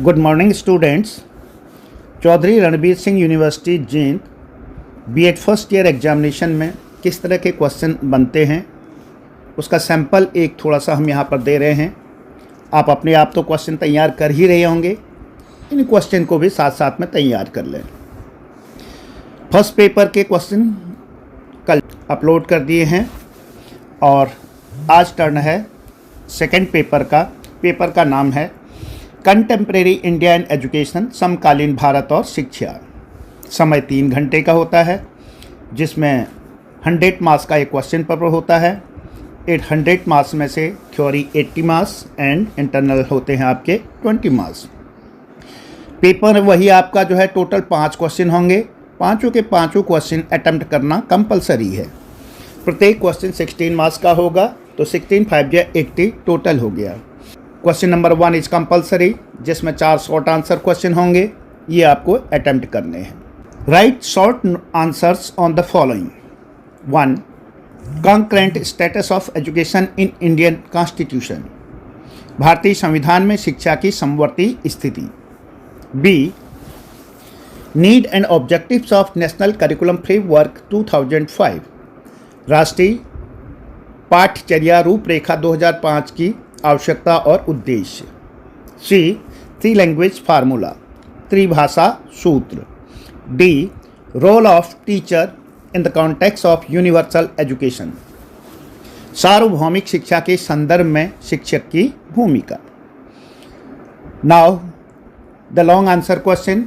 Good morning students. Chaudhary Ranbir Singh university Jind BEd first year examination में किस तरह के क्वेश्चन बनते हैं उसका सैंपल एक थोड़ा सा हम यहाँ पर दे रहे हैं। आप अपने आप तो क्वेश्चन तैयार कर ही रहे होंगे, इन क्वेश्चन को भी साथ साथ में तैयार कर लें। फर्स्ट पेपर के क्वेश्चन कल अपलोड कर दिए हैं और आज टर्न है सेकंड पेपर का। पेपर का नाम है कंटेम्प्रेरी इंडिया एंड एजुकेशन, समकालीन भारत और शिक्षा। समय 3 घंटे का होता है, जिसमें 100 मार्क्स का एक क्वेश्चन पेपर होता है। 100 मार्क्स में से थ्योरी 80 मार्क्स एंड इंटरनल होते हैं आपके 20 मार्क्स। पेपर वही आपका जो है टोटल 5 क्वेश्चन होंगे। पाँचों के पाँचों क्वेश्चन अटेम्प्ट करना कंपलसरी है। प्रत्येक क्वेश्चन 16 मार्क्स का होगा, तो 16 5 या 80 टोटल हो गया। क्वेश्चन नंबर 1 इज कंपलसरी, जिसमें 4 शॉर्ट आंसर क्वेश्चन होंगे, ये आपको अटेम्प्ट करने हैं। Right short answers on the following. 1. Concurrent status of education in Indian constitution, भारतीय संविधान में शिक्षा की समवर्ती स्थिति। B. Need and objectives of national curriculum framework 2005, राष्ट्रीय पाठ्यचर्या रूपरेखा 2005 की आवश्यकता और उद्देश्य। C. 3 लैंग्वेज फार्मूला, त्रिभाषा सूत्र। D. Role of teacher in the context of universal education, सार्वभौमिक शिक्षा के संदर्भ में शिक्षक की भूमिका। Now the long answer question.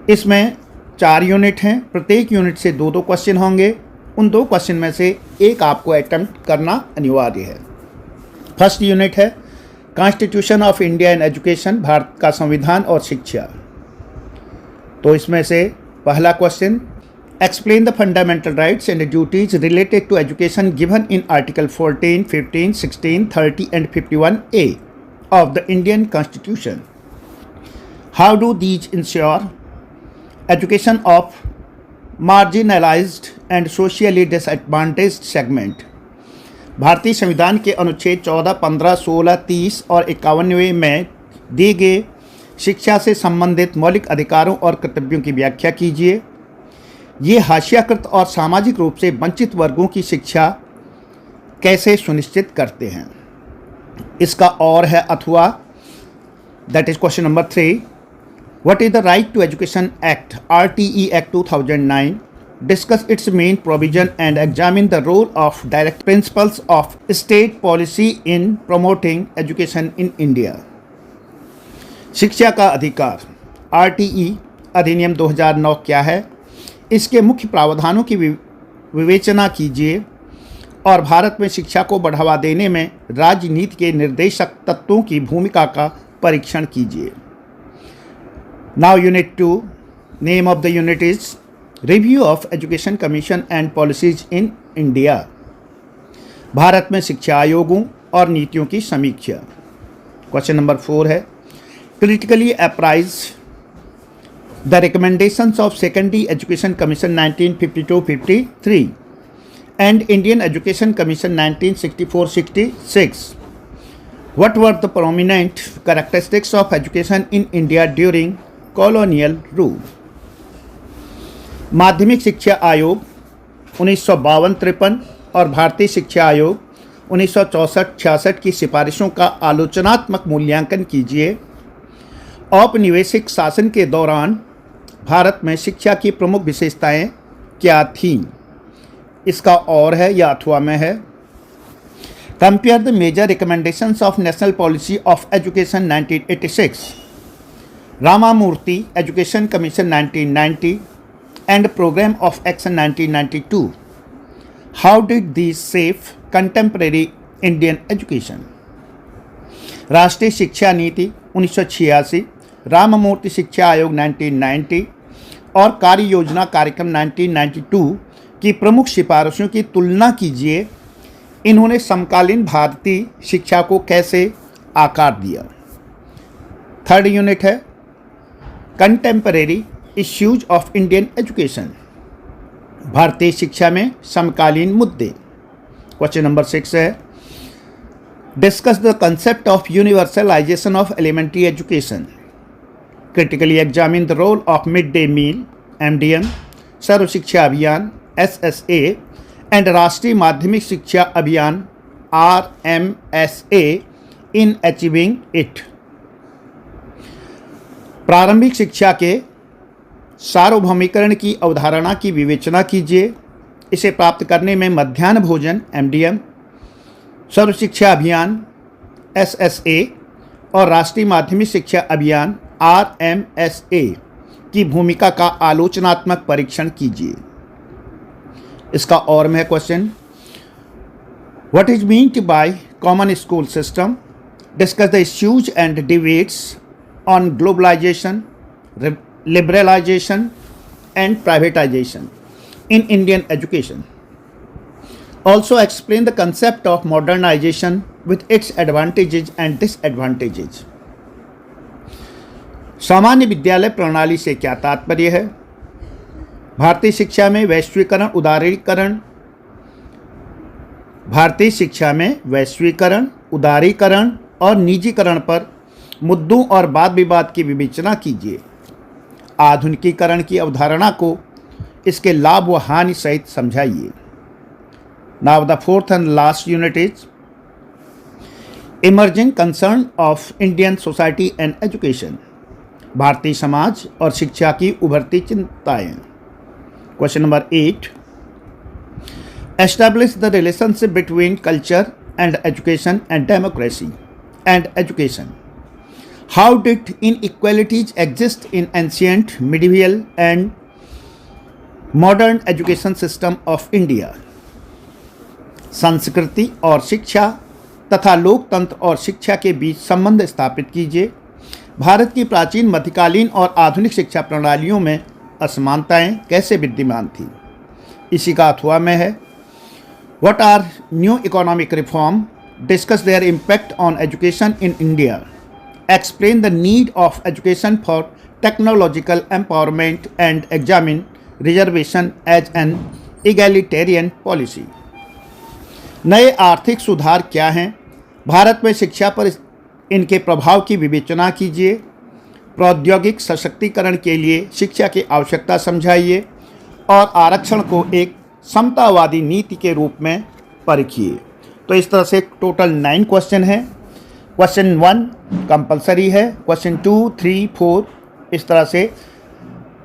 इसमें 4 यूनिट हैं, प्रत्येक यूनिट से 2-2 क्वेश्चन होंगे। उन 2 क्वेश्चन में से एक आपको अटेम्प्ट करना अनिवार्य है। फर्स्ट यूनिट है constitution of India and education, Bharat का संविधान और शिक्षा। तो इसमें से पहला question, explain the fundamental rights and duties related to education given in article 14, 15, 16, 30 and 51A of the Indian constitution. How do these ensure education of marginalized and socially disadvantaged segment। भारतीय संविधान के अनुच्छेद 14, 15, 16, 30 और 51वें में दिए गए शिक्षा से संबंधित मौलिक अधिकारों और कर्तव्यों की व्याख्या कीजिए। ये हाशियाकृत और सामाजिक रूप से वंचित वर्गों की शिक्षा कैसे सुनिश्चित करते हैं। इसका और है अथवा, that is question number 3। What is the Right to Education Act, RTE Act 2009? Discuss its main provision and examine the role of direct principles of state policy in promoting education in India। शिक्षा का अधिकार RTE अधिनियम 2009 क्या है, इसके मुख्य प्रावधानों की विवेचना कीजिए और भारत में शिक्षा को बढ़ावा देने में राजनीति के निर्देशक तत्वों की भूमिका का परीक्षण कीजिए। Now Unit 2, name of the unit is Review of Education Commission and Policies in India, Bharat में शिक्षा आयोगों और नीतियों की समीक्षा। क्वेश्चन नंबर 4 है Critically apprise the recommendations of Secondary Education Commission 1952-53 and Indian Education Commission 1964-66। What were the prominent characteristics of education in India during colonial rule. माध्यमिक शिक्षा आयोग 1952-53 और भारतीय शिक्षा आयोग 1964-66 की सिफारिशों का आलोचनात्मक मूल्यांकन कीजिए। औपनिवेशिक शासन के दौरान भारत में शिक्षा की प्रमुख विशेषताएं क्या थीं। इसका और है या अथवा में है। Compare the major recommendations of national policy of education 1986, Ramamurti education commission 1990 and programme of action 1992। How did these shape contemporary Indian education. राष्ट्रीय शिक्षा नीति 1986, रामामूर्ति शिक्षा आयोग 1990 और कार्य योजना कार्यक्रम 1992 की प्रमुख सिफारिशों की तुलना कीजिए। इन्होंने समकालीन भारतीय शिक्षा को कैसे आकार दिया। थर्ड यूनिट है contemporary issues of Indian education, भारतीय शिक्षा में समकालीन मुद्दे। क्वेश्चन नंबर 6 है Discuss the concept of universalization of elementary education. Critically examine the role of midday meal (MDM), सर्व शिक्षा अभियान (SSA) and राष्ट्रीय माध्यमिक शिक्षा अभियान (RMSA) in achieving it. प्रारंभिक शिक्षा के सार्वभौमिकरण की अवधारणा की विवेचना कीजिए। इसे प्राप्त करने में मध्याह्न भोजन (MDM), सर्व शिक्षा अभियान (SSA) और राष्ट्रीय माध्यमिक शिक्षा अभियान (RMSA) की भूमिका का आलोचनात्मक परीक्षण कीजिए। इसका और में question, what is meant by common school system? Discuss the issues and debates on globalisation, liberalization and privatization in Indian education. Also explain the concept of modernization with its advantages and disadvantages. सामान्य विद्यालय प्रणाली से क्या तात्पर्य है? भारतीय शिक्षा में वैश्वीकरण, उदारीकरण, भारतीय शिक्षा में वैश्वीकरण, उदारीकरण और निजीकरण पर मुद्दों और वाद विवाद की विवेचना कीजिए। आधुनिकीकरण की अवधारणा को इसके लाभ व हानि सहित समझाइए। Now the fourth and last unit is emerging concern of Indian society and education, Bharatiya Samaj और शिक्षा की उभरती चिंताएं। Question number 8, establish the relationship between culture and education and democracy and education. How did inequalities exist in ancient, medieval and modern education system of India? संस्कृति और शिक्षा तथा लोकतंत्र और शिक्षा के बीच संबंध स्थापित कीजिए। भारत की प्राचीन, मध्यकालीन और आधुनिक शिक्षा प्रणालियों में असमानताएं कैसे विद्यमान थी? इसी का अथवा में है। What are new economic reform? Discuss their impact on education in India. Explain the need of education for technological empowerment and examine reservation as an egalitarian policy. नए आर्थिक सुधार क्या हैं? भारत में शिक्षा पर इनके प्रभाव की विवेचना कीजिए। प्रौद्योगिक सशक्तिकरण के लिए शिक्षा की आवश्यकता समझाइए और आरक्षण को एक समतावादी नीति के रूप में परखिए। तो इस तरह से टोटल 9 क्वेश्चन हैं। क्वेश्चन 1 कंपलसरी है, क्वेश्चन 2, 3, 4 इस तरह से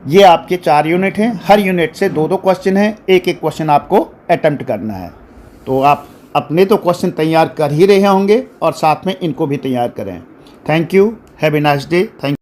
ये आपके 4 यूनिट हैं। हर यूनिट से 2-2 क्वेश्चन हैं, एक एक क्वेश्चन आपको अटेम्प्ट करना है। तो आप अपने तो क्वेश्चन तैयार कर ही रहे होंगे और साथ में इनको भी तैयार करें। Thank you, have a nice day. Thank